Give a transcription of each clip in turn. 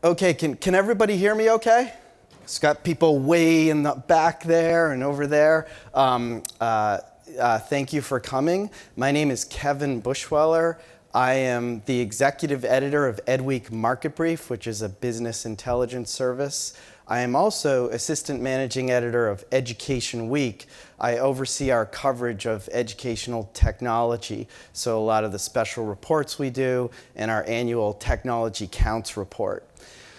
Okay, can everybody hear me okay? It's got people way in the back there and over there. Thank you for coming. My name is Kevin Bushweller. I am the executive editor of EdWeek Market Brief, which is a business intelligence service. I am also assistant managing editor of Education Week. I oversee our coverage of educational technology, so a lot of the special reports we do and our annual Technology Counts report.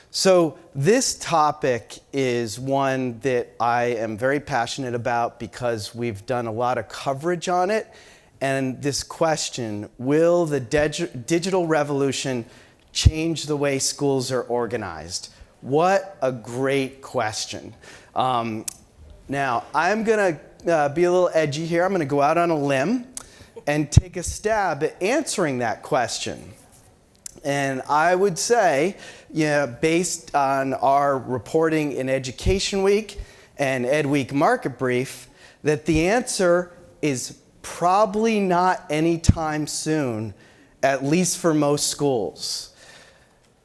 So this topic is one that I am very passionate about because we've done a lot of coverage on it. And this question, will the digital revolution change the way schools are organized? What a great question. Now, I'm going to be a little edgy here. I'm going to go out on a limb and take a stab at answering that question. And I would say, based on our reporting in Education Week and EdWeek Market Brief, that the answer is probably not anytime soon, at least for most schools.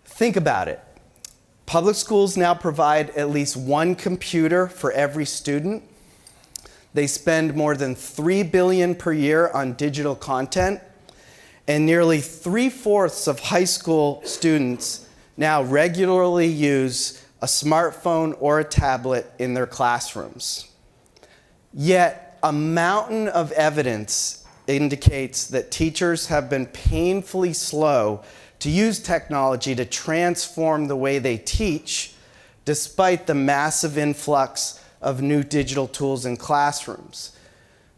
Think about it. Public schools now provide at least one computer for every student. They spend more than $3 billion per year on digital content. And nearly 3/4 of high school students now regularly use a smartphone or a tablet in their classrooms. Yet, a mountain of evidence indicates that teachers have been painfully slow to use technology to transform the way they teach, despite the massive influx of new digital tools in classrooms.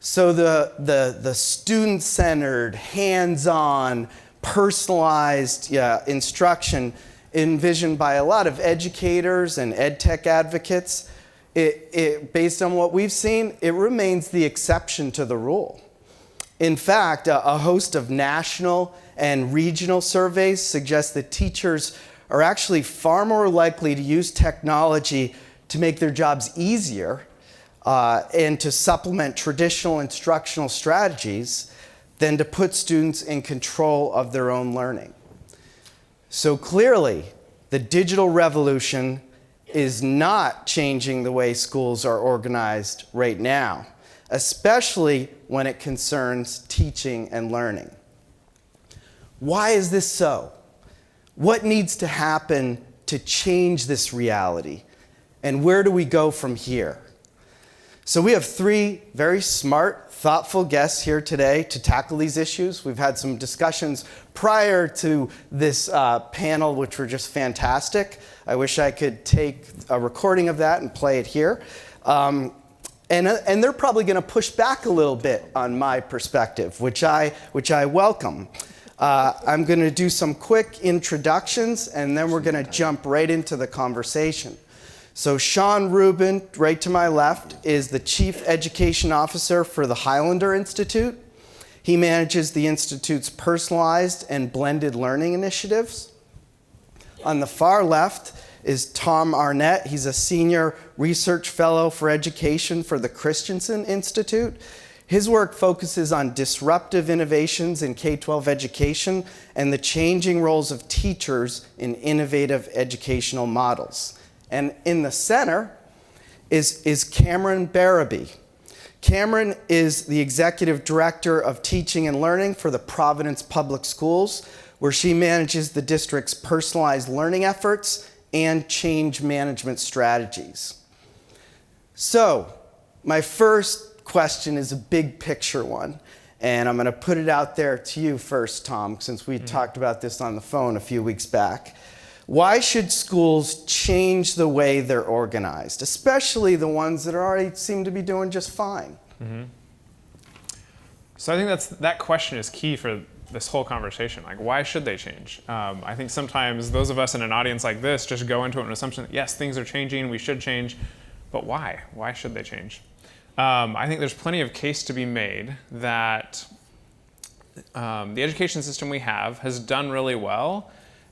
So the student-centered, hands-on, personalized instruction envisioned by a lot of educators and ed tech advocates, based on what we've seen, it remains the exception to the rule. In fact, a host of national and regional surveys suggest that teachers are actually far more likely to use technology to make their jobs easier and to supplement traditional instructional strategies than to put students in control of their own learning. So clearly, the digital revolution is not changing the way schools are organized right now, especially when it concerns teaching and learning. Why is this so? What needs to happen to change this reality? And where do we go from here? So we have three very smart, thoughtful guests here today to tackle these issues. We've had some discussions prior to this panel, which were just fantastic. I wish I could take a recording of that and play it here. And they're probably going to push back a little bit on my perspective, which I welcome. I'm going to do some quick introductions, and then we're going to jump right into the conversation. So Shawn Rubin, right to my left, is the Chief Education Officer for the Highlander Institute. He manages the Institute's personalized and blended learning initiatives. On the far left is Tom Arnett. He's a Senior Research Fellow for Education for the Christensen Institute. His work focuses on disruptive innovations in K-12 education and the changing roles of teachers in innovative educational models. And in the center is Cameron Berube. Cameron is the Executive Director of Teaching and Learning for the Providence Public Schools, where she manages the district's personalized learning efforts and change management strategies. So, my first question is a big picture one, and I'm going to put it out there to you first, Tom, since we talked about this on the phone a few weeks back. Why should schools change the way they're organized, especially the ones that already seem to be doing just fine? So I think that question is key for this whole conversation. Like, why should they change? I think sometimes those of us in an audience like this just go into it with an assumption that, yes, things are changing, we should change, but why? Why should they change? I think there's plenty of case to be made that the education system we have has done really well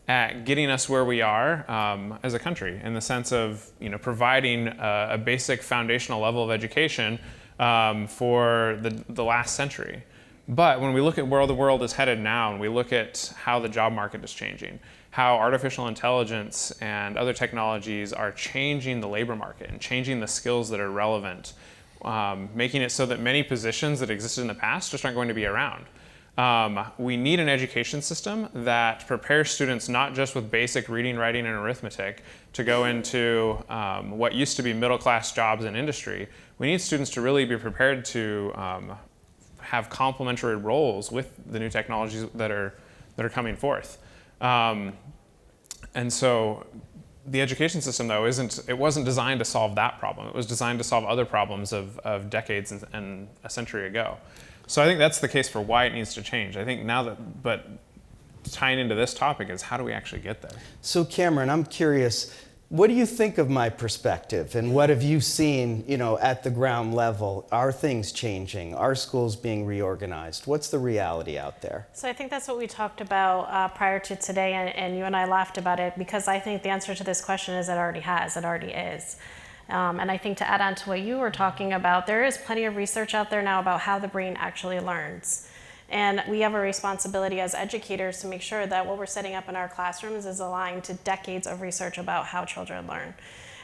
at getting us where we are as a country, in the sense of providing a basic foundational level of education for the last century. But when we look at where the world is headed now, and we look at how the job market is changing, how artificial intelligence and other technologies are changing the labor market and changing the skills that are relevant, making it so that many positions that existed in the past just aren't going to be around. We need an education system that prepares students not just with basic reading, writing, and arithmetic to go into what used to be middle-class jobs in industry. We need students to really be prepared to have complementary roles with the new technologies that are coming forth. And so the education system, though, wasn't designed to solve that problem. It was designed to solve other problems of decades and a century ago. So I think that's the case for why it needs to change. I think now that, but tying into this topic is how do we actually get there? So Cameron, I'm curious, what do you think of my perspective, and what have you seen, at the ground level? Are things changing? Are schools being reorganized? What's the reality out there? So I think that's what we talked about prior to today, and you and I laughed about it, because I think the answer to this question is it already is. And I think to add on to what you were talking about, there is plenty of research out there now about how the brain actually learns. And we have a responsibility as educators to make sure that what we're setting up in our classrooms is aligned to decades of research about how children learn.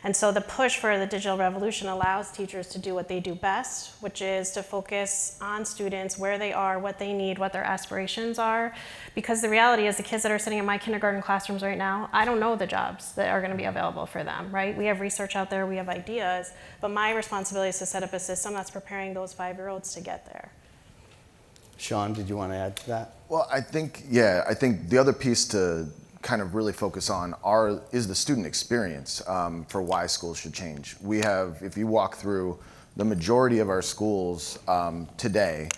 And so the push for the digital revolution allows teachers to do what they do best, which is to focus on students, where they are, what they need, what their aspirations are. Because the reality is the kids that are sitting in my kindergarten classrooms right now, I don't know the jobs that are going to be available for them, right? We have research out there, we have ideas, but my responsibility is to set up a system that's preparing those 5-year-olds to get there. Shawn, did you want to add to that? Well, I think the other piece to kind of really focus on is the student experience for why schools should change. We have, if you walk through the majority of our schools today,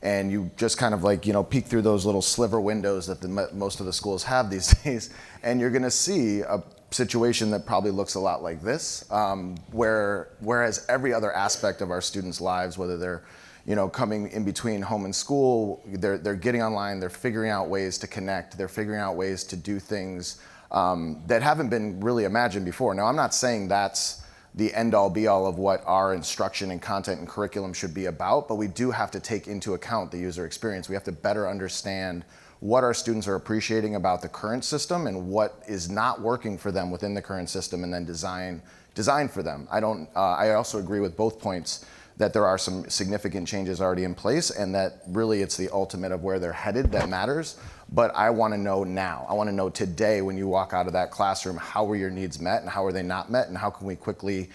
and you just kind of peek through those little sliver windows that most of the schools have these days, and you're going to see a situation that probably looks a lot like this, whereas every other aspect of our students' lives, whether they're coming in between home and school, they're getting online, they're figuring out ways to connect, they're figuring out ways to do things that haven't been really imagined before. Now, I'm not saying that's the end-all be-all of what our instruction and content and curriculum should be about, but we do have to take into account the user experience. We have to better understand what our students are appreciating about the current system and what is not working for them within the current system, and then design for them. I also agree with both points that there are some significant changes already in place, and that really it's the ultimate of where they're headed that matters. But I want to know now. I want to know today, when you walk out of that classroom, how were your needs met and how are they not met, and how can we quickly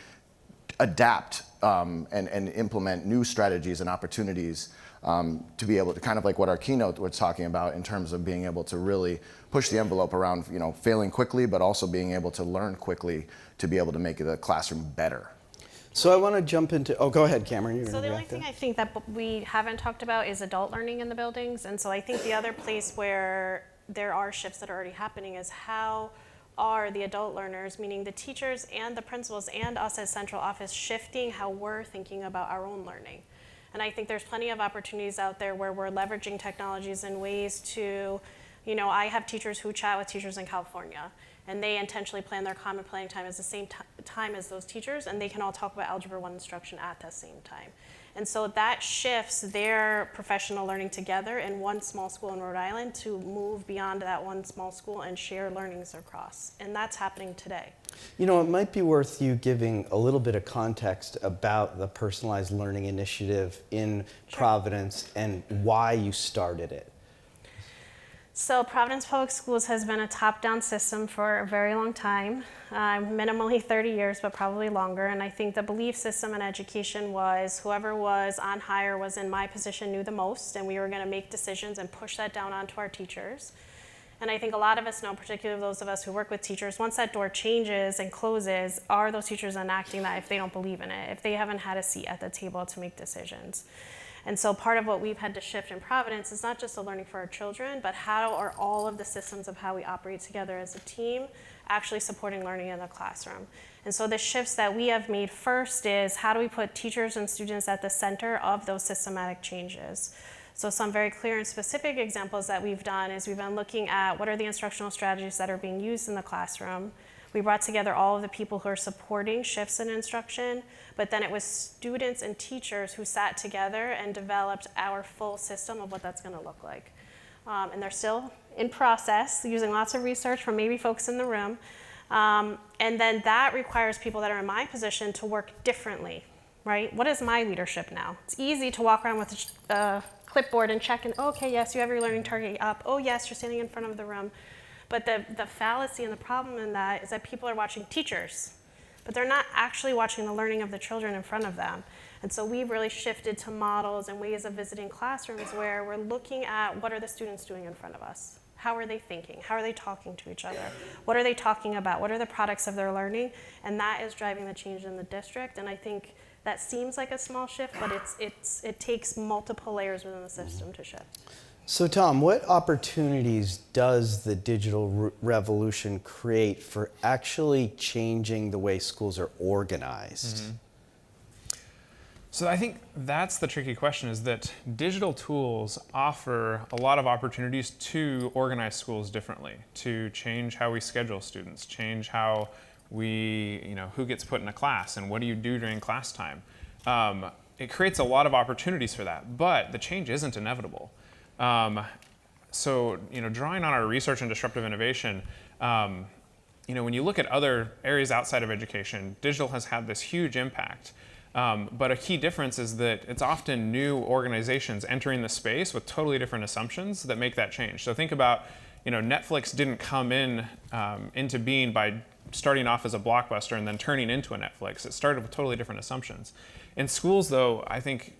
adapt and implement new strategies and opportunities to be able to, kind of like what our keynote was talking about, in terms of being able to really push the envelope around failing quickly, but also being able to learn quickly to be able to make the classroom better. So I want to jump into, go ahead, Cameron. So the only thing I think that we haven't talked about is adult learning in the buildings. And so I think the other place where there are shifts that are already happening is how are the adult learners, meaning the teachers and the principals and us as central office, shifting how we're thinking about our own learning. And I think there's plenty of opportunities out there where we're leveraging technologies in ways to, I have teachers who chat with teachers in California, and they intentionally plan their common planning time at the same time as those teachers, and they can all talk about Algebra 1 instruction at the same time. And so that shifts their professional learning together in one small school in Rhode Island to move beyond that one small school and share learnings across. And that's happening today. It might be worth you giving a little bit of context about the Personalized Learning Initiative in Providence and why you started it. So Providence Public Schools has been a top-down system for a very long time, minimally 30 years, but probably longer. And I think the belief system in education was whoever was on hire was in my position knew the most, and we were going to make decisions and push that down onto our teachers. And I think a lot of us know, particularly those of us who work with teachers, once that door changes and closes, are those teachers enacting that if they don't believe in it, if they haven't had a seat at the table to make decisions? And so part of what we've had to shift in Providence is not just the learning for our children, but how are all of the systems of how we operate together as a team actually supporting learning in the classroom. And so the shifts that we have made first is how do we put teachers and students at the center of those systematic changes. So some very clear and specific examples that we've done is we've been looking at what are the instructional strategies that are being used in the classroom, We brought together all of the people who are supporting shifts in instruction, but then it was students and teachers who sat together and developed our full system of what that's going to look like. And they're still in process, using lots of research from maybe folks in the room. And then that requires people that are in my position to work differently, right? What is my leadership now? It's easy to walk around with a clipboard and check and, oh, okay, yes, you have your learning target up. Oh, yes, you're standing in front of the room. But the fallacy and the problem in that is that people are watching teachers, but they're not actually watching the learning of the children in front of them. And so we've really shifted to models and ways of visiting classrooms where we're looking at what are the students doing in front of us? How are they thinking? How are they talking to each other? What are they talking about? What are the products of their learning? And that is driving the change in the district. And I think that seems like a small shift, but it takes multiple layers within the system to shift. So Tom, what opportunities does the digital revolution create for actually changing the way schools are organized? Mm-hmm. So I think that's the tricky question, is that digital tools offer a lot of opportunities to organize schools differently, to change how we schedule students, change how we, who gets put in a class and what do you do during class time. It creates a lot of opportunities for that, but the change isn't inevitable. So, drawing on our research and disruptive innovation, when you look at other areas outside of education, digital has had this huge impact. But a key difference is that it's often new organizations entering the space with totally different assumptions that make that change. So think about, Netflix didn't come into being by starting off as a Blockbuster and then turning into a Netflix. It started with totally different assumptions. In schools, though, I think,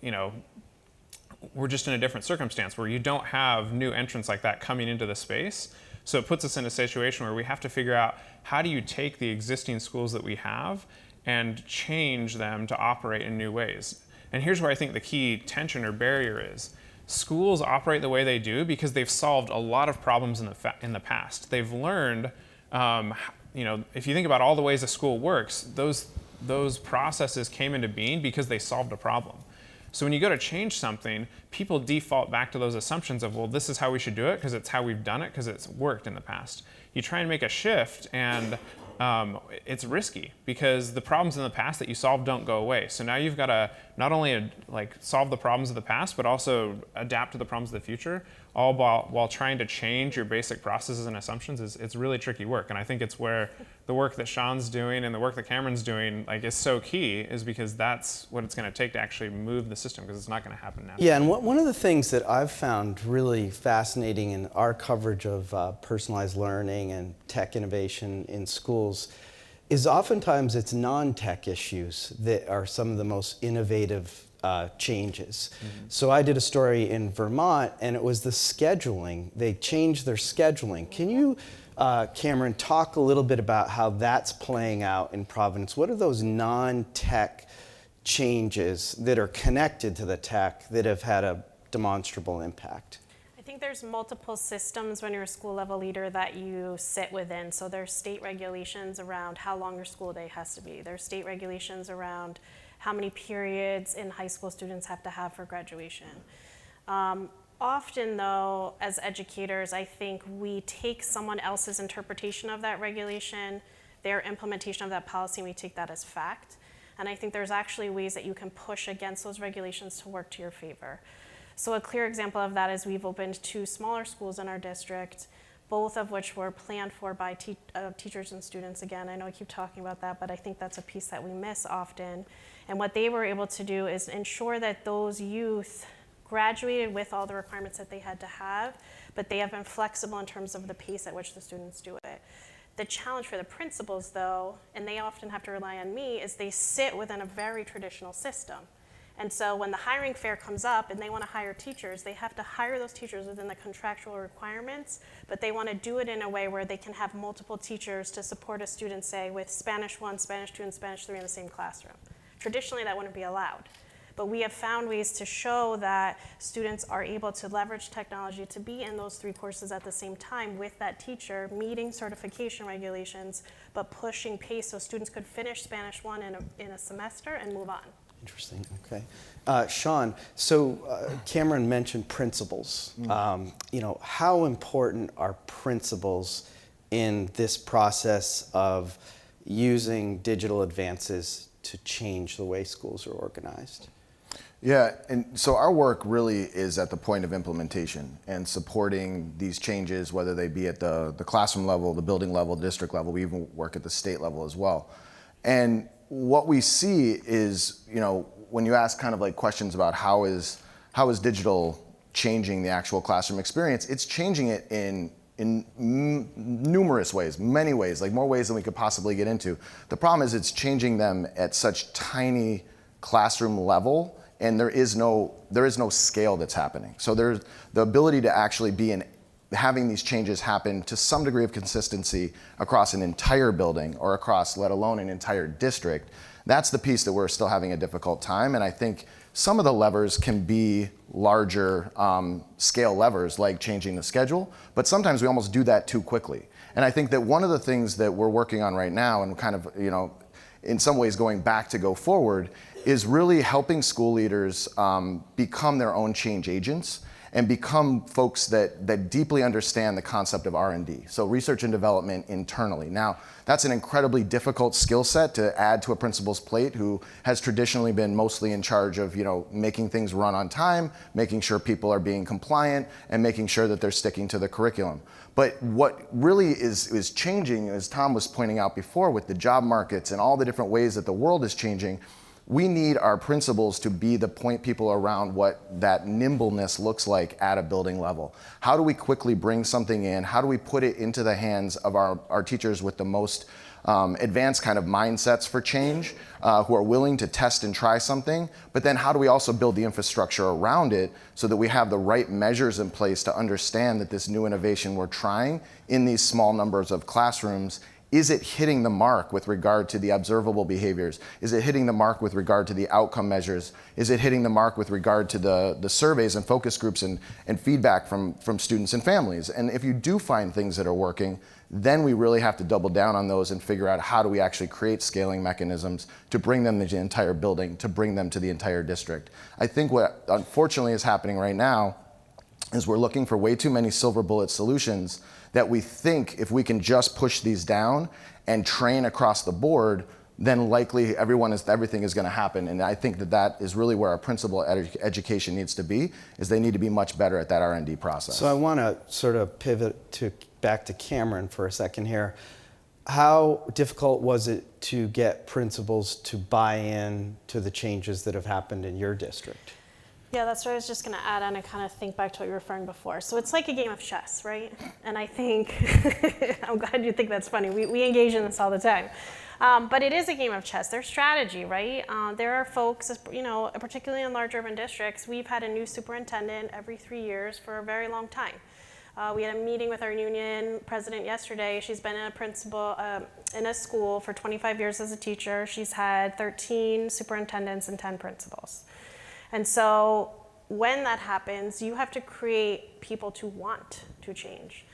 we're just in a different circumstance where you don't have new entrants like that coming into the space. So it puts us in a situation where we have to figure out, how do you take the existing schools that we have and change them to operate in new ways? And here's where I think the key tension or barrier is. Schools operate the way they do because they've solved a lot of problems in the past. They've learned, if you think about all the ways a school works, those processes came into being because they solved a problem. So when you go to change something, people default back to those assumptions of, well, this is how we should do it because it's how we've done it because it's worked in the past. You try and make a shift and it's risky because the problems in the past that you solved don't go away. So now you've got to not only solve the problems of the past, but also adapt to the problems of the future, all while trying to change your basic processes and assumptions. It's really tricky work. And I think it's where the work that Shawn's doing and the work that Cameron's doing is so key, is because that's what it's going to take to actually move the system, because it's not going to happen now. Yeah, and one of the things that I've found really fascinating in our coverage of personalized learning and tech innovation in schools is oftentimes it's non-tech issues that are some of the most innovative changes. Mm-hmm. So I did a story in Vermont, and it was the scheduling. They changed their scheduling. Can you, Cameron, talk a little bit about how that's playing out in Providence? What are those non-tech changes that are connected to the tech that have had a demonstrable impact? I think there's multiple systems when you're a school level leader that you sit within. So there's state regulations around how long your school day has to be. There's state regulations around how many periods in high school students have to have for graduation. Often though, as educators, I think we take someone else's interpretation of that regulation, their implementation of that policy, and we take that as fact. And I think there's actually ways that you can push against those regulations to work to your favor. So a clear example of that is we've opened 2 smaller schools in our district, both of which were planned for by teachers and students. Again, I know I keep talking about that, but I think that's a piece that we miss often. And what they were able to do is ensure that those youth graduated with all the requirements that they had to have, but they have been flexible in terms of the pace at which the students do it. The challenge for the principals, though, and they often have to rely on me, is they sit within a very traditional system. And so when the hiring fair comes up and they want to hire teachers, they have to hire those teachers within the contractual requirements, but they want to do it in a way where they can have multiple teachers to support a student, say, with Spanish 1, Spanish 2, and Spanish 3 in the same classroom. Traditionally, that wouldn't be allowed. But we have found ways to show that students are able to leverage technology to be in those 3 courses at the same time with that teacher, meeting certification regulations, but pushing pace so students could finish Spanish 1 in a semester and move on. Interesting, okay. Shawn, so Cameron mentioned principals. How important are principals in this process of using digital advances to change the way schools are organized? Yeah, and so our work really is at the point of implementation and supporting these changes, whether they be at the classroom level, the building level, the district level. We even work at the state level as well. And what we see is, when you ask kind of like questions about how is digital changing the actual classroom experience, it's changing it in numerous ways, many ways, like more ways than we could possibly get into. The problem is it's changing them at such tiny classroom level, and there is no scale that's happening. So there's the ability to actually having these changes happen to some degree of consistency across an entire building or across, let alone an entire district. That's the piece that we're still having a difficult time. And I think some of the levers can be larger scale levers, like changing the schedule, but sometimes we almost do that too quickly. And I think that one of the things that we're working on right now, and kind of, in some ways going back to go forward, is really helping school leaders become their own change agents and become folks that deeply understand the concept of R&D, so research and development internally. Now, that's an incredibly difficult skill set to add to a principal's plate who has traditionally been mostly in charge of making things run on time, making sure people are being compliant, and making sure that they're sticking to the curriculum. But what really is changing, as Tom was pointing out before, with the job markets and all the different ways that the world is changing, we need our principals to be the point people around what that nimbleness looks like at a building level. How do we quickly bring something in? How do we put it into the hands of our teachers with the most advanced kind of mindsets for change, who are willing to test and try something? But then how do we also build the infrastructure around it so that we have the right measures in place to understand that this new innovation we're trying in these small numbers of classrooms, is it hitting the mark with regard to the observable behaviors? Is it hitting the mark with regard to the outcome measures? Is it hitting the mark with regard to the surveys and focus groups and feedback from students and families? And if you do find things that are working, then we really have to double down on those and figure out how do we actually create scaling mechanisms to bring them to the entire building, to bring them to the entire district. I think what unfortunately is happening right now is we're looking for way too many silver bullet solutions that we think if we can just push these down and train across the board, then likely everything is going to happen. And I think that is really where our principal education needs to be, is they need to be much better at that R&D process. So I want to sort of pivot back to Cameron for a second here. How difficult was it to get principals to buy in to the changes that have happened in your district? Yeah, that's what I was just going to add on and kind of think back to what you were referring before. So it's like a game of chess, right? And I think, I'm glad you think that's funny. We engage in this all the time. But it is a game of chess. There's strategy, right? There are folks, particularly in large urban districts, we've had a new superintendent every 3 years for a very long time. We had a meeting with our union president yesterday. She's been a principal in a school for 25 years as a teacher. She's had 13 superintendents and 10 principals. And so when that happens, you have to create people to want to change.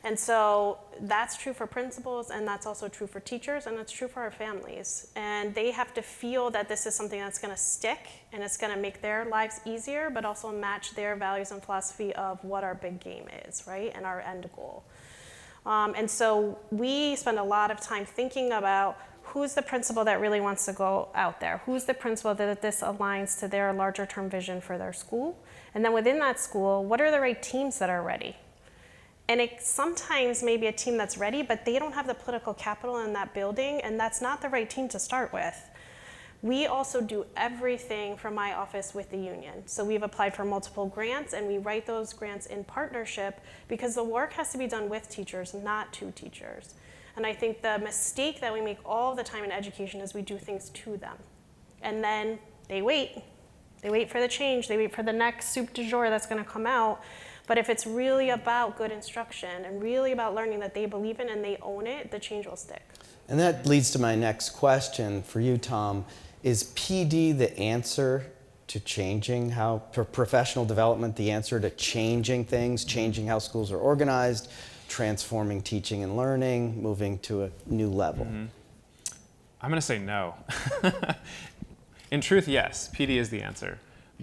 And so that's true for principals, and that's also true for teachers, and it's true for our families. And they have to feel that this is something that's going to stick, and it's going to make their lives easier, but also match their values and philosophy of what our big game is, right, and our end goal. And so we spend a lot of time thinking about who's the principal that really wants to go out there? Who's the principal that this aligns to their larger term vision for their school? And then within that school, what are the right teams that are ready? And it sometimes may be a team that's ready, but they don't have the political capital in that building, and that's not the right team to start with. We also do everything from my office with the union. So we've applied for multiple grants, and we write those grants in partnership because the work has to be done with teachers, not to teachers. And I think the mistake that we make all the time in education is we do things to them. And then they wait. They wait for the change. They wait for the next soup du jour that's going to come out. But if it's really about good instruction and really about learning that they believe in and they own it, the change will stick. And that leads to my next question for you, Tom. Is PD the answer to changing how professional development, the answer to changing things, changing how schools are organized, transforming teaching and learning, moving to a new level? Mm-hmm. I'm going to say no. In truth, yes, PD is the answer.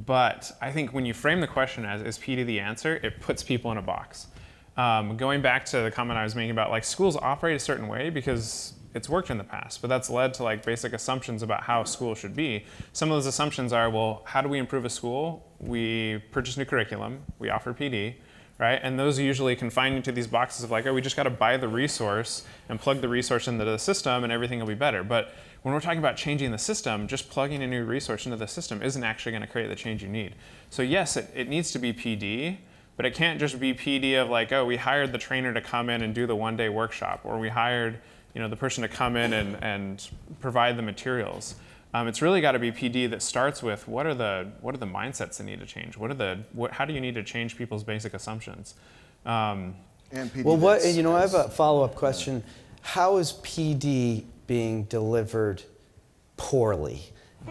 But I think when you frame the question as, is PD the answer, it puts people in a box. Going back to the comment I was making about like schools operate a certain way because it's worked in the past, but that's led to like basic assumptions about how a school should be. Some of those assumptions are, well, how do we improve a school? We purchase new curriculum, we offer PD, right? And those are usually confined into these boxes of like, oh, we just got to buy the resource and plug the resource into the system and everything will be better. But when we're talking about changing the system, just plugging a new resource into the system isn't actually going to create the change you need. So yes, it needs to be PD, but it can't just be PD of like, oh, we hired the trainer to come in and do the one-day workshop, or we hired the person to come in and provide the materials. It's really got to be PD that starts with what are the mindsets that need to change? How do you need to change people's basic assumptions? And PD Well, I have a follow-up question. How is PD being delivered poorly,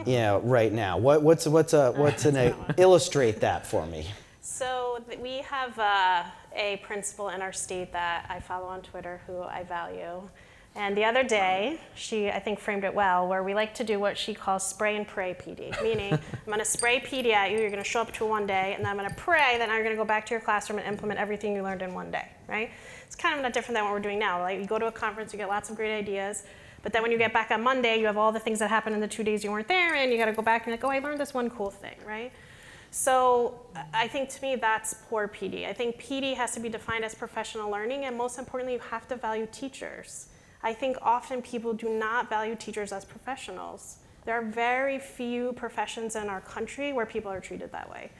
right now? What's illustrate that for me? So we have a principal in our state that I follow on Twitter who I value. And the other day, she, I think, framed it well, where we like to do what she calls spray and pray PD, meaning I'm going to spray PD at you, you're going to show up to one day, and then I'm going to pray that now you're going to go back to your classroom and implement everything you learned in one day, right? It's kind of not different than what we're doing now. Like you go to a conference, you get lots of great ideas, but then when you get back on Monday, you have all the things that happened in the 2 days you weren't there, and you got to go back and like, oh, I learned this one cool thing, right? So I think to me that's poor PD. I think PD has to be defined as professional learning, and most importantly, you have to value teachers. I think often people do not value teachers as professionals. There are very few professions in our country where people are treated that way.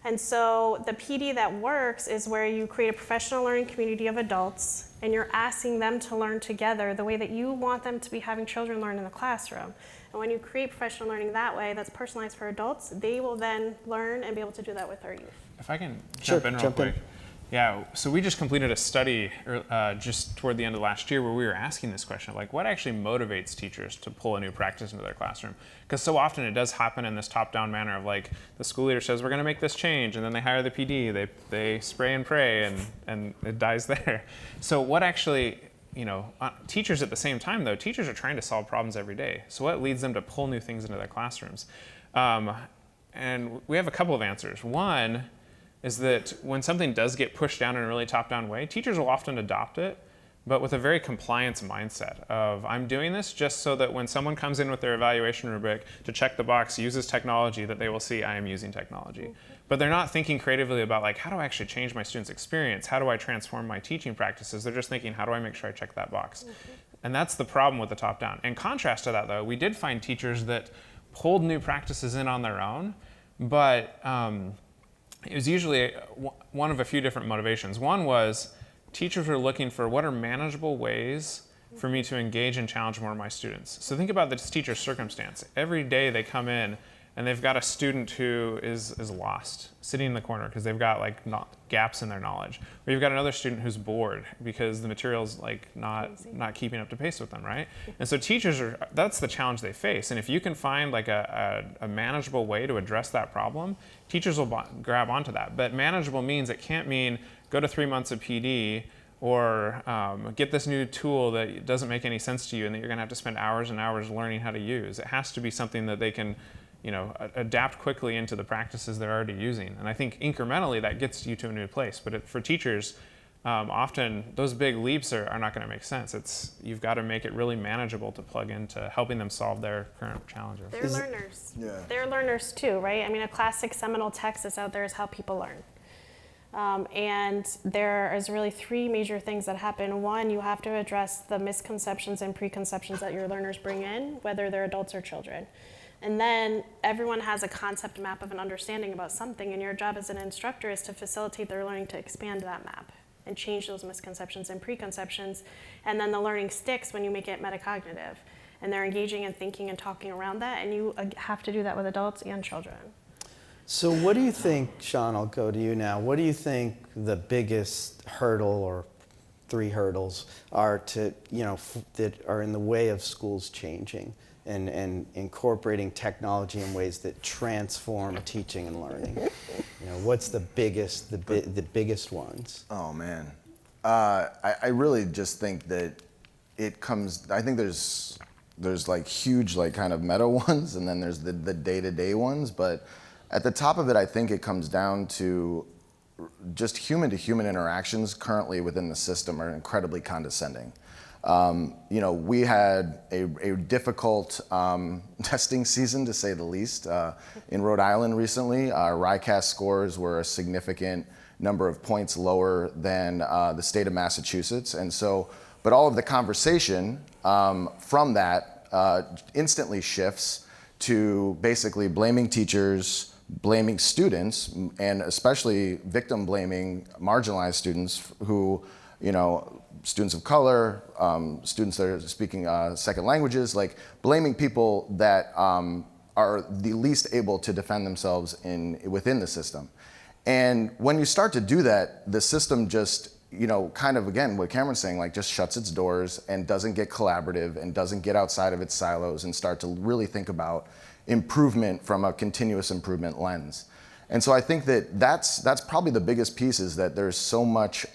And so the PD that works is where you create a professional learning community of adults and you're asking them to learn together the way that you want them to be having children learn in the classroom. And when you create professional learning that way that's personalized for adults, they will then learn and be able to do that with our youth. If I can jump in real quick. Yeah, so we just completed a study just toward the end of last year where we were asking this question of like, what actually motivates teachers to pull a new practice into their classroom? Because so often it does happen in this top-down manner of like, the school leader says, we're going to make this change, and then they hire the PD, they spray and pray, and it dies there. So what actually, teachers at the same time though, teachers are trying to solve problems every day. So what leads them to pull new things into their classrooms? And we have a couple of answers. One is that when something does get pushed down in a really top-down way, teachers will often adopt it, but with a very compliance mindset of, I'm doing this just so that when someone comes in with their evaluation rubric to check the box, uses technology, that they will see I am using technology. But they're not thinking creatively about like, how do I actually change my students' experience? How do I transform my teaching practices? They're just thinking, how do I make sure I check that box? And that's the problem with the top-down. In contrast to that though, we did find teachers that pulled new practices in on their own, but it was usually one of a few different motivations. One was teachers were looking for what are manageable ways for me to engage and challenge more of my students. So think about this teacher's circumstance. Every day they come in and they've got a student who is lost, sitting in the corner because they've got like gaps in their knowledge. Or you've got another student who's bored because the material's like not keeping up to pace with them, right? And so teachers that's the challenge they face. And if you can find like a manageable way to address that problem, teachers will grab onto that. But manageable means it can't mean go to 3 months of PD or get this new tool that doesn't make any sense to you and that you're gonna have to spend hours and hours learning how to use. It has to be something that they can adapt quickly into the practices they're already using. And I think incrementally that gets you to a new place. But for teachers, often those big leaps are not going to make sense. You've got to make it really manageable to plug into helping them solve their current challenges. They're learners. Yeah. They're learners too, right? I mean, a classic seminal text that's out there is How People Learn. And there is really 3 major things that happen. One, you have to address the misconceptions and preconceptions that your learners bring in, whether they're adults or children. And then everyone has a concept map of an understanding about something, and your job as an instructor is to facilitate their learning to expand that map and change those misconceptions and preconceptions. And then the learning sticks when you make it metacognitive. And they're engaging and thinking and talking around that, and you have to do that with adults and children. So what do you think, Shawn, I'll go to you now, what do you think the biggest hurdle or 3 hurdles are that are in the way of schools changing and incorporating technology in ways that transform teaching and learning? What's the biggest ones? Oh man, I really just think that I think there's like huge like kind of meta ones, and then there's the day-to-day ones, but at the top of it, I think it comes down to just human-to-human interactions currently within the system are incredibly condescending. We had a difficult testing season, to say the least, in Rhode Island recently. Our RICAS scores were a significant number of points lower than the state of Massachusetts. And so, but all of the conversation from that instantly shifts to basically blaming teachers, blaming students, and especially victim blaming marginalized students who, students of color, students that are speaking second languages, like blaming people that are the least able to defend themselves within the system. And when you start to do that, the system just, kind of, again, what Cameron's saying, like just shuts its doors and doesn't get collaborative and doesn't get outside of its silos and start to really think about improvement from a continuous improvement lens. And so I think that's probably the biggest piece, is that there's so much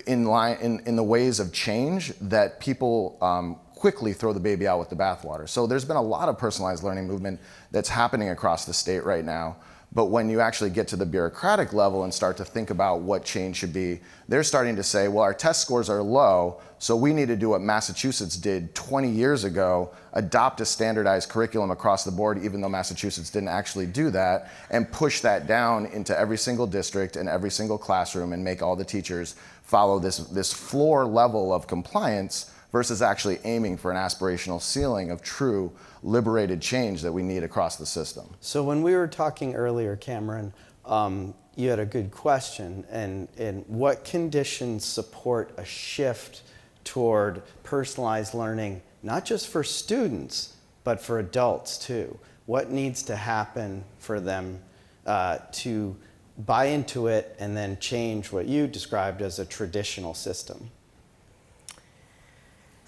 in the ways of change that people quickly throw the baby out with the bathwater. So there's been a lot of personalized learning movement that's happening across the state right now. But when you actually get to the bureaucratic level and start to think about what change should be, they're starting to say, well, our test scores are low, so we need to do what Massachusetts did 20 years ago, adopt a standardized curriculum across the board, even though Massachusetts didn't actually do that, and push that down into every single district and every single classroom and make all the teachers follow this floor level of compliance, versus actually aiming for an aspirational ceiling of true liberated change that we need across the system. So when we were talking earlier, Cameron, you had a good question, and what conditions support a shift toward personalized learning, not just for students, but for adults too? What needs to happen for them to buy into it and then change what you described as a traditional system?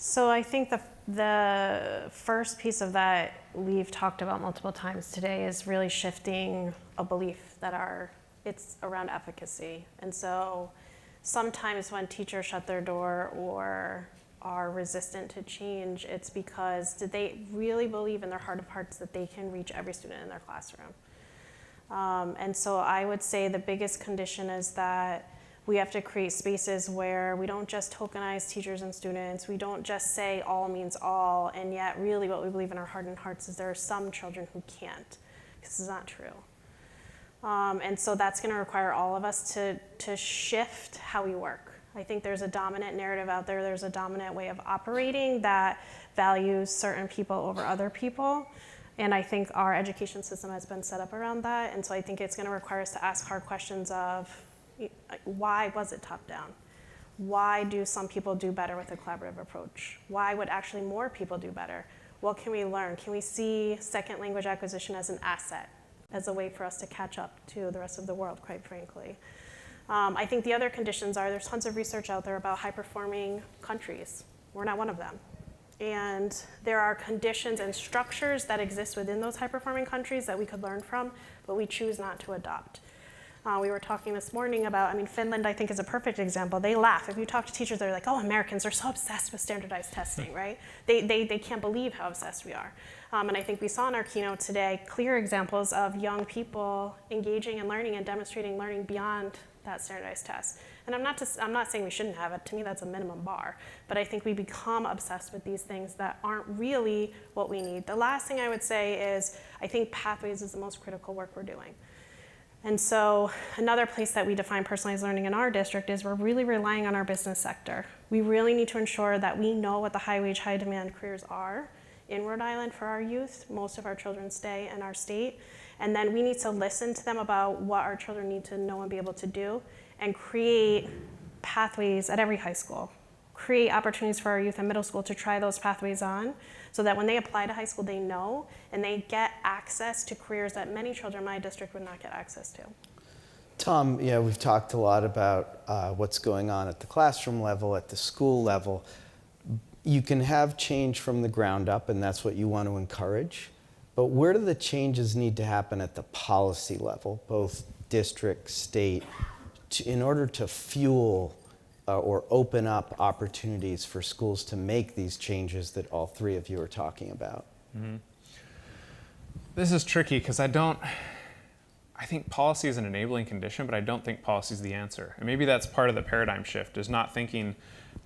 So I think the first piece of that we've talked about multiple times today is really shifting a belief that it's around efficacy. And so sometimes when teachers shut their door or are resistant to change, it's because did they really believe in their heart of hearts that they can reach every student in their classroom? And so I would say the biggest condition is that we have to create spaces where we don't just tokenize teachers and students. We don't just say all means all, and yet really what we believe in our heart and hearts is there are some children who can't, because it's not true. And so that's going to require all of us to shift how we work. I think there's a dominant narrative out there. There's a dominant way of operating that values certain people over other people. And I think our education system has been set up around that. And so I think it's going to require us to ask hard questions of, why was it top down? Why do some people do better with a collaborative approach? Why would actually more people do better? What can we learn? Can we see second language acquisition as an asset, as a way for us to catch up to the rest of the world, quite frankly? I think the other conditions are, there's tons of research out there about high-performing countries. We're not one of them. And there are conditions and structures that exist within those high-performing countries that we could learn from, but we choose not to adopt. We were talking this morning about, Finland, I think, is a perfect example. They laugh. If you talk to teachers, they're like, oh, Americans are so obsessed with standardized testing, right? They can't believe how obsessed we are. And I think we saw in our keynote today clear examples of young people engaging in learning and demonstrating learning beyond that standardized test. And I'm not saying we shouldn't have it. To me, that's a minimum bar. But I think we become obsessed with these things that aren't really what we need. The last thing I would say is I think pathways is the most critical work we're doing. And so another place that we define personalized learning in our district is we're really relying on our business sector. We really need to ensure that we know what the high-wage, high-demand careers are in Rhode Island for our youth. Most of our children stay in our state. And then we need to listen to them about what our children need to know and be able to do and create pathways at every high school. Create opportunities for our youth in middle school to try those pathways on so that when they apply to high school, they know and they get access to careers that many children in my district would not get access to. Tom, we've talked a lot about what's going on at the classroom level, at the school level. You can have change from the ground up, and that's what you want to encourage. But where do the changes need to happen at the policy level, both district, state, in order to fuel or open up opportunities for schools to make these changes that all three of you are talking about? Mm-hmm. This is tricky because I I think policy is an enabling condition, but I don't think policy is the answer. And maybe that's part of the paradigm shift, is not thinking,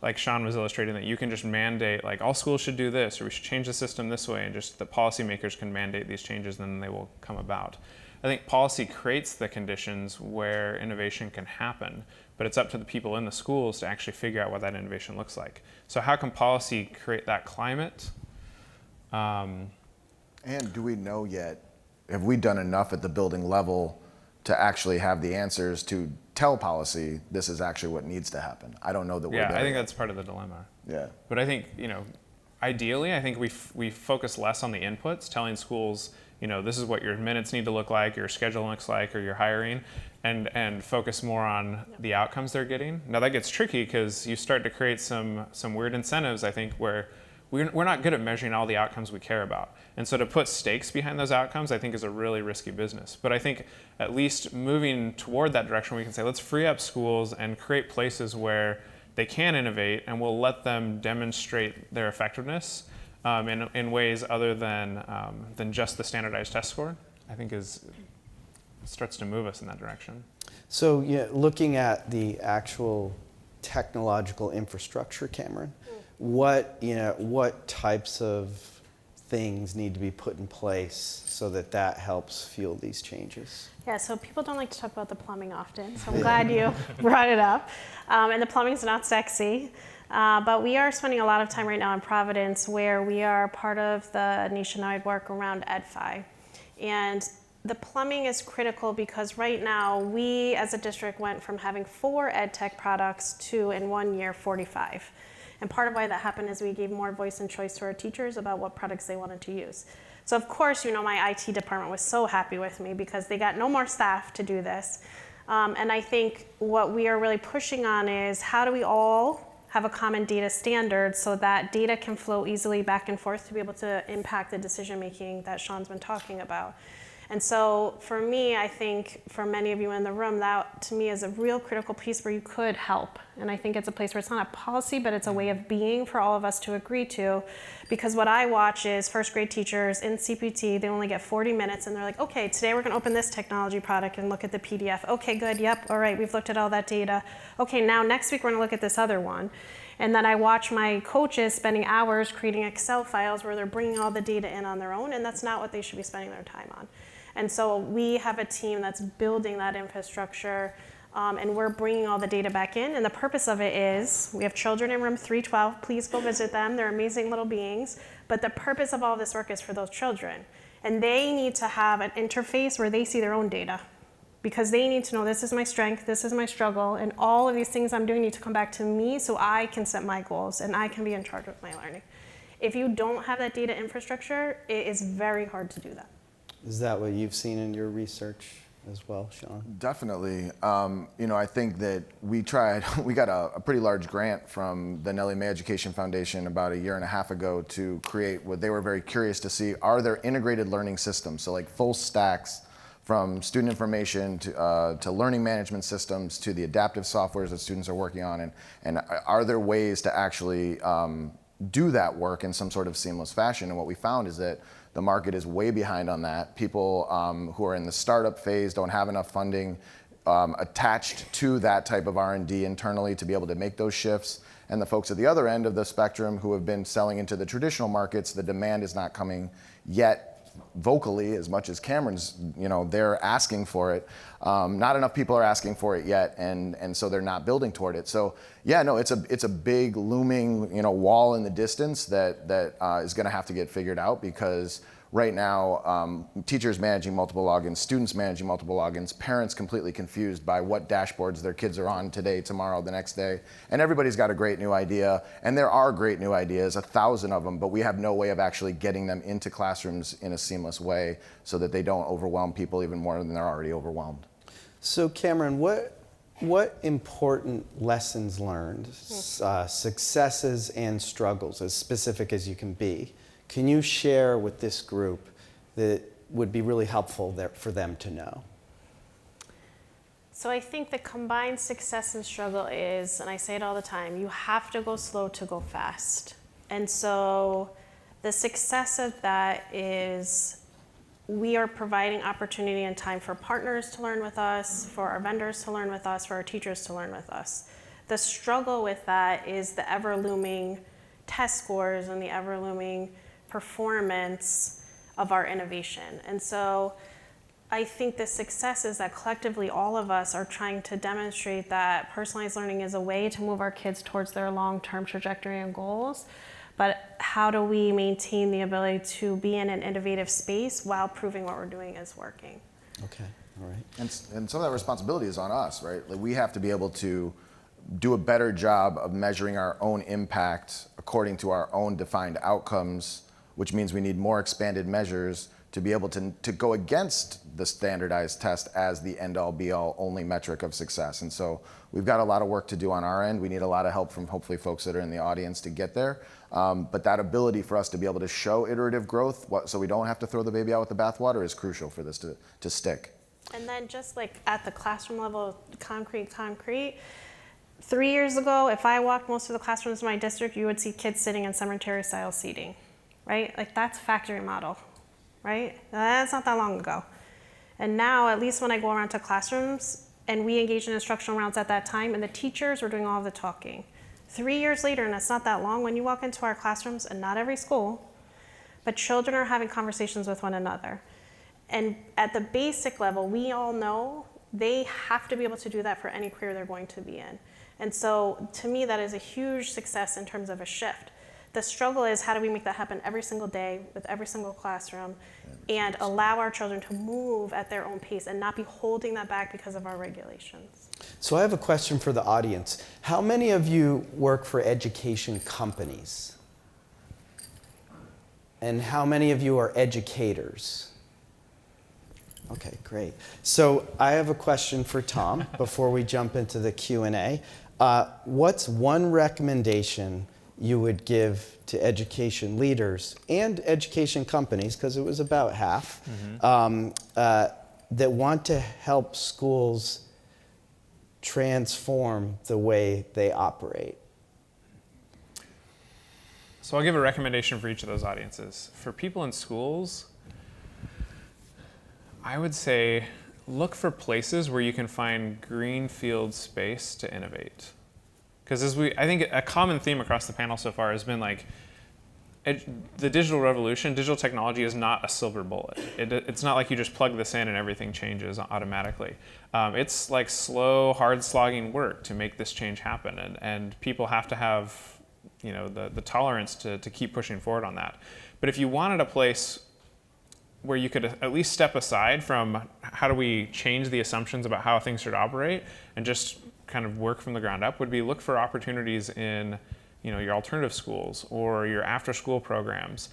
like Shawn was illustrating, that you can just mandate, like, all schools should do this, or we should change the system this way, and just the policymakers can mandate these changes, and then they will come about. I think policy creates the conditions where innovation can happen, but it's up to the people in the schools to actually figure out what that innovation looks like. So how can policy create that climate? And do we know yet, have we done enough at the building level to actually have the answers to tell policy this is actually what needs to happen? I don't know that we're there. Yeah, I think yet. that's part of the dilemma. Yeah. But I think, ideally, I think we focus less on the inputs, telling schools, this is what your minutes need to look like, your schedule looks like, or your hiring, and focus more on the outcomes they're getting. Now that gets tricky because you start to create some weird incentives, I think, where we're not good at measuring all the outcomes we care about. And so to put stakes behind those outcomes, I think, is a really risky business. But I think at least moving toward that direction, we can say, let's free up schools and create places where they can innovate, and we'll let them demonstrate their effectiveness in ways other than just the standardized test score. I think starts to move us in that direction. So looking at the actual technological infrastructure, Cameron, what types of things need to be put in place so that helps fuel these changes? Yeah, so people don't like to talk about the plumbing often, so I'm glad you brought it up. And the plumbing's not sexy, but we are spending a lot of time right now in Providence where we are part of the nationwide work around EdFi. And the plumbing is critical because right now we as a district went from having 4 ed tech products to, in 1 year, 45. And part of why that happened is we gave more voice and choice to our teachers about what products they wanted to use. So of course, my IT department was so happy with me because they got no more staff to do this. And I think what we are really pushing on is how do we all have a common data standard so that data can flow easily back and forth to be able to impact the decision making that Shawn's been talking about. And so for me, I think for many of you in the room, that to me is a real critical piece where you could help. And I think it's a place where it's not a policy, but it's a way of being for all of us to agree to. Because what I watch is first grade teachers in CPT, they only get 40 minutes and they're like, okay, today we're gonna open this technology product and look at the PDF. Okay, good, yep, all right, we've looked at all that data. Okay, now next week we're gonna look at this other one. And then I watch my coaches spending hours creating Excel files where they're bringing all the data in on their own, and that's not what they should be spending their time on. And so we have a team that's building that infrastructure, and we're bringing all the data back in. And the purpose of it is, we have children in room 312. Please go visit them. They're amazing little beings. But the purpose of all this work is for those children. And they need to have an interface where they see their own data. Because they need to know this is my strength, this is my struggle, and all of these things I'm doing need to come back to me so I can set my goals and I can be in charge of my learning. If you don't have that data infrastructure, it is very hard to do that. Is that what you've seen in your research as well, Shawn? Definitely. I think that we got a pretty large grant from the Nellie Mae Education Foundation about 1.5 years ago to create what they were very curious to see. Are there integrated learning systems? So like full stacks from student information to learning management systems to the adaptive softwares that students are working on. And are there ways to actually do that work in some sort of seamless fashion? And what we found is that the market is way behind on that. People who are in the startup phase don't have enough funding attached to that type of R&D internally to be able to make those shifts. And the folks at the other end of the spectrum who have been selling into the traditional markets, the demand is not coming yet vocally as much as Cameron's, they're asking for it. Not enough people are asking for it yet, and so they're not building toward it. So yeah, no, it's a big looming wall in the distance that is going to have to get figured out, because right now teachers managing multiple logins, students managing multiple logins, parents completely confused by what dashboards their kids are on today, tomorrow, the next day, and everybody's got a great new idea, and there are great new ideas, 1,000 of them, but we have no way of actually getting them into classrooms in a seamless way so that they don't overwhelm people even more than they're already overwhelmed. So Cameron, what important lessons learned, successes and struggles, as specific as you can be, can you share with this group that would be really helpful for them to know? So I think the combined success and struggle is, and I say it all the time, you have to go slow to go fast. And so the success of that is we are providing opportunity and time for partners to learn with us, for our vendors to learn with us, for our teachers to learn with us. The struggle with that is the ever-looming test scores and the ever-looming performance of our innovation. And so I think the success is that collectively all of us are trying to demonstrate that personalized learning is a way to move our kids towards their long-term trajectory and goals. But how do we maintain the ability to be in an innovative space while proving what we're doing is working? Okay, all right. And some of that responsibility is on us, right? Like, we have to be able to do a better job of measuring our own impact according to our own defined outcomes, which means we need more expanded measures to be able to go against the standardized test as the end-all be-all only metric of success. And so we've got a lot of work to do on our end. We need a lot of help from hopefully folks that are in the audience to get there. But that ability for us to be able to show iterative growth so we don't have to throw the baby out with the bathwater is crucial for this to stick. And then just like at the classroom level, concrete, 3 years ago, if I walked most of the classrooms in my district, you would see kids sitting in cemetery-style seating, right? Like, that's factory model, right? That's not that long ago. And now, at least when I go around to classrooms, and we engage in instructional rounds at that time, and the teachers were doing all of the talking. 3 years later, and it's not that long, when you walk into our classrooms, and not every school, but children are having conversations with one another. And at the basic level, we all know they have to be able to do that for any career they're going to be in. And so to me, that is a huge success in terms of a shift. The struggle is, how do we make that happen every single day with every single classroom and allow our children to move at their own pace and not be holding that back because of our regulations? So I have a question for the audience. How many of you work for education companies? And how many of you are educators? Okay, great. So I have a question for Tom before we jump into the Q&A. What's one recommendation you would give to education leaders and education companies, because it was about half, that want to help schools transform the way they operate? So I'll give a recommendation for each of those audiences. For people in schools, I would say look for places where you can find greenfield space to innovate. Because I think a common theme across the panel so far has been like, the digital revolution, digital technology is not a silver bullet. It's not like you just plug this in and everything changes automatically. It's like slow, hard slogging work to make this change happen. And people have to have, the tolerance to keep pushing forward on that. But if you wanted a place where you could at least step aside from how do we change the assumptions about how things should operate and just kind of work from the ground up, would be look for opportunities in your alternative schools or your after school programs,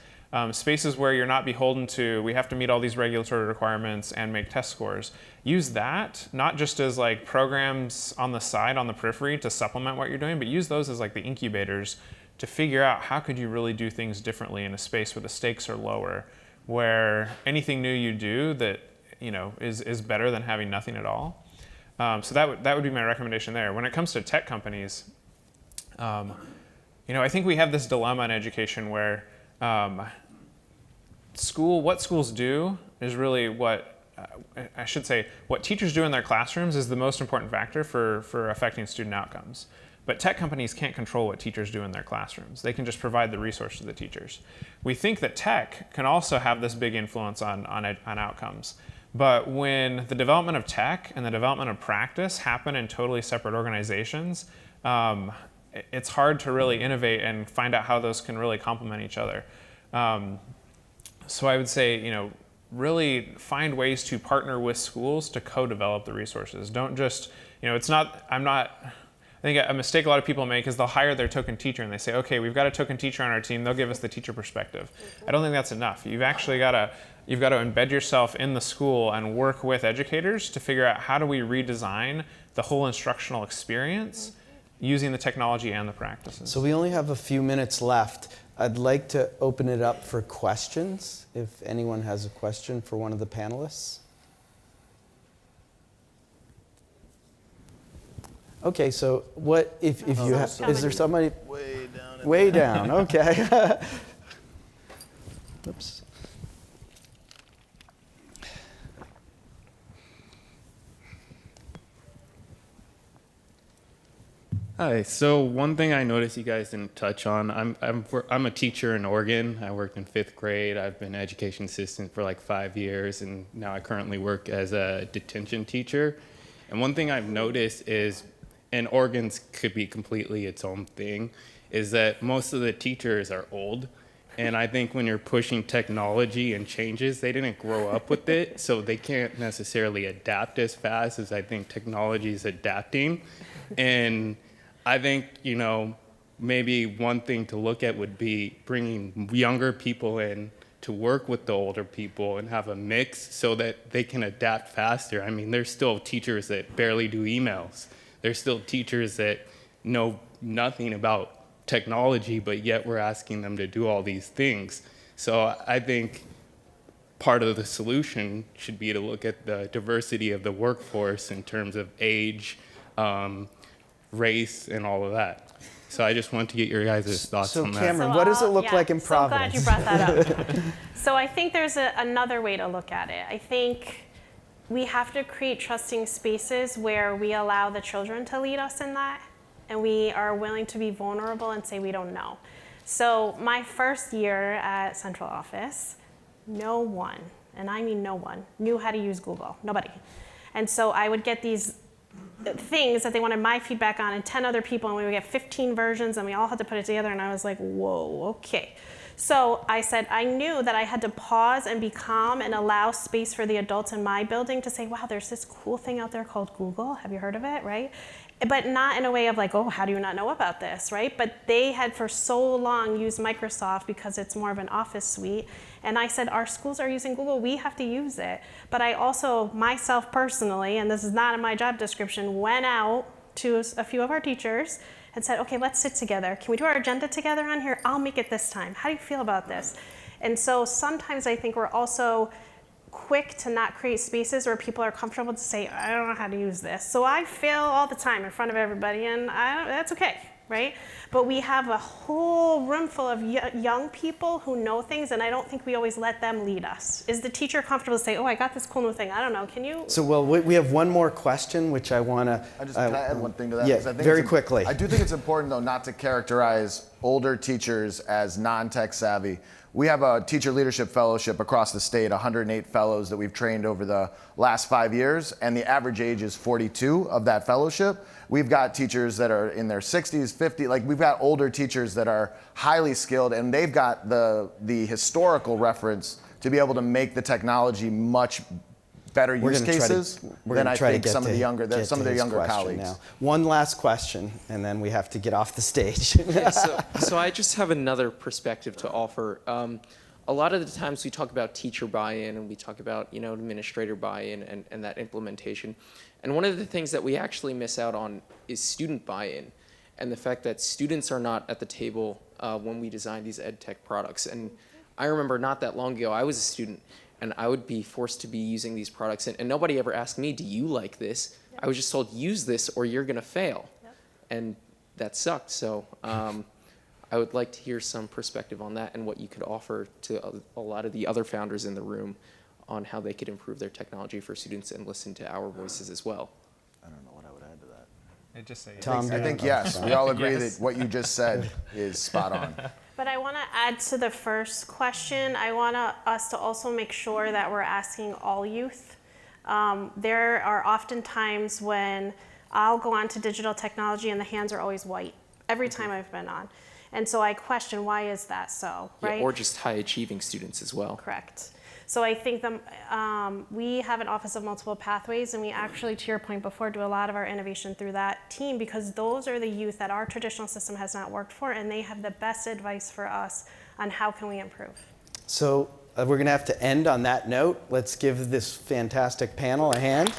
spaces where you're not beholden to, we have to meet all these regulatory requirements and make test scores. Use that not just as like programs on the side, on the periphery to supplement what you're doing, but use those as like the incubators to figure out how could you really do things differently in a space where the stakes are lower, where anything new you do that is better than having nothing at all. So that would be my recommendation there. When it comes to tech companies, I think we have this dilemma in education where what schools do is really what teachers do in their classrooms is the most important factor for affecting student outcomes. But tech companies can't control what teachers do in their classrooms. They can just provide the resource to the teachers. We think that tech can also have this big influence on outcomes. But when the development of tech and the development of practice happen in totally separate organizations, it's hard to really innovate and find out how those can really complement each other. So I would say, really find ways to partner with schools to co-develop the resources. Don't just, I think a mistake a lot of people make is they'll hire their token teacher and they say, okay, we've got a token teacher on our team, they'll give us the teacher perspective. I don't think that's enough. You've actually got to embed yourself in the school and work with educators to figure out how do we redesign the whole instructional experience using the technology and the practices. So we only have a few minutes left. I'd like to open it up for questions, if anyone has a question for one of the panelists. Okay, so what if you have, is there somebody Way down. way down? Okay. Oops. Hi. So one thing I noticed you guys didn't touch on, I'm a teacher in Oregon. I worked in 5th grade. I've been an education assistant for like 5 years, and now I currently work as a detention teacher. And one thing I've noticed is, and Oregon's could be completely its own thing, is that most of the teachers are old. And I think when you're pushing technology and changes, they didn't grow up with it, so they can't necessarily adapt as fast as I think technology is adapting. And I think, maybe one thing to look at would be bringing younger people in to work with the older people and have a mix so that they can adapt faster. I mean, there's still teachers that barely do emails. There's still teachers that know nothing about technology, but yet we're asking them to do all these things. So I think part of the solution should be to look at the diversity of the workforce in terms of age, race, and all of that. So I just want to get your guys' thoughts on that. So Cameron, what does it look like in Providence? So glad you brought that up. So I think there's another way to look at it. I think we have to create trusting spaces where we allow the children to lead us in that, and we are willing to be vulnerable and say we don't know. So my first year at central office, no one, and I mean no one, knew how to use Google. Nobody. And so I would get these things that they wanted my feedback on and 10 other people, and we would get 15 versions, and we all had to put it together, and I was like, whoa, okay. So I said I knew that I had to pause and be calm and allow space for the adults in my building to say, wow, there's this cool thing out there called Google. Have you heard of it, right? But not in a way of like, oh, how do you not know about this, right? But they had for so long used Microsoft because it's more of an office suite. And I said, our schools are using Google, we have to use it. But I also, myself personally, and this is not in my job description, went out to a few of our teachers and said, okay, let's sit together. Can we do our agenda together on here? I'll make it this time. How do you feel about this? And so sometimes I think we're also quick to not create spaces where people are comfortable to say, I don't know how to use this. So I fail all the time in front of everybody, and that's okay, right? But we have a whole room full of young people who know things, and I don't think we always let them lead us. Is the teacher comfortable to say, oh, I got this cool new thing, I don't know, can you? So, well, we have one more question, which I want to... Can I add one thing to that? Yeah, I think very quickly. I do think it's important, though, not to characterize older teachers as non-tech savvy. We have a teacher leadership fellowship across the state, 108 fellows that we've trained over the last 5 years, and the average age is 42 of that fellowship. We've got teachers that are in their 60s, 50, like we've got older teachers that are highly skilled, and they've got the historical reference to be able to make the technology much better use cases than I think some of the younger colleagues. Now. One last question, and then we have to get off the stage. Yeah, so I just have another perspective to offer. A lot of the times we talk about teacher buy-in and we talk about administrator buy-in and that implementation. And one of the things that we actually miss out on is student buy-in and the fact that students are not at the table when we design these ed tech products. And I remember not that long ago, I was a student, and I would be forced to be using these products, and nobody ever asked me, do you like this? Yep. I was just told, use this or you're gonna fail. Yep. And that sucked, so I would like to hear some perspective on that and what you could offer to a lot of the other founders in the room on how they could improve their technology for students and listen to our voices as well. I don't know what I would add to that. Just say Tom, I think yes, we all agree that what you just said is spot on. But I want to add to the first question, I want us to also make sure that we're asking all youth. There are often times when I'll go on to digital technology and the hands are always white, every time I've been on. And so I question, why is that so, right? Yeah, or just high achieving students as well. Correct. So I think we have an Office of Multiple Pathways, and we actually, to your point before, do a lot of our innovation through that team because those are the youth that our traditional system has not worked for, and they have the best advice for us on how can we improve. So we're going to have to end on that note. Let's give this fantastic panel a hand.